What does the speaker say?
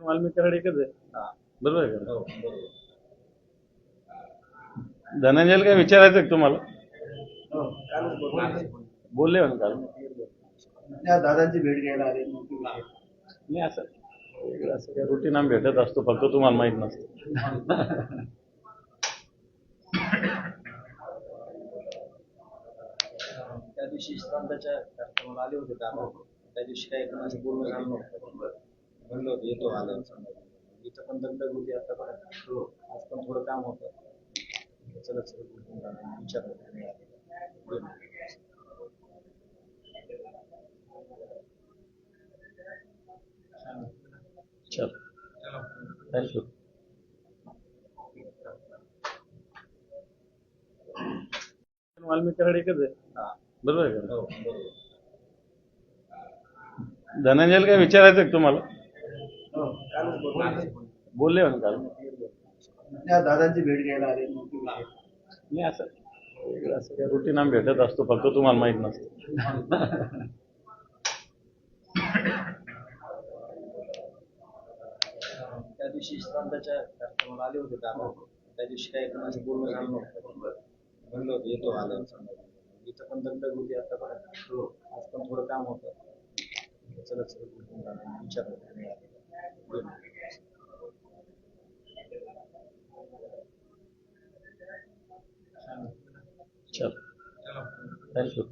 वाल्मिकीकडे एकच आहे. हा. बरोबर आहे का? हो, बरोबर. धनंजयला काय विचारायचं आहे तुम्हाला? हो, कालच बोललो. बोलले म्हणून काल त्या दादांची भेट घ्यायला आले नोकरी विषयी. नाही असं वेगळं असं काय रुटीन आम्ही भेटत असतो, फक्त तुम्हाला माहित नसतं. त्या दिवशी स्तंभाच्या कार्यक्रमाला आले होते दादा. त्या दिवशी काही कोणाचं बोलणं झालं नव्हतं. म्हणलं होतं येतो आलं समजा. इथं पण दगदग होती आता पण. आज पण थोडं काम होतं. चला विचारलं. चल थँक्यू. वाल्मिकीकडे एकच आहे. हा. बरोबर आहे का? हो, बरोबर. धनंजयला काय विचारायचं आहे तुम्हाला? हो, कालच बोललो. बोलले म्हणून काल त्या दादांची भेट घ्यायला आले नोकरी विषयी. नाही असं वेगळं असं काय रुटीन आम्ही भेटत असतो, फक्त तुम्हाला माहित नसतं. त्या दिवशी स्तंभाच्या कार्यक्रमाला आले होते दादा. त्या दिवशी काही कोणाचं बोलणं झालं नव्हतं. म्हणलं होतं येतो आलं समजा. इथं पण दगदग होती आता पण. आज पण थोडं काम होतं. चला विचारलं. चल थँक्यू.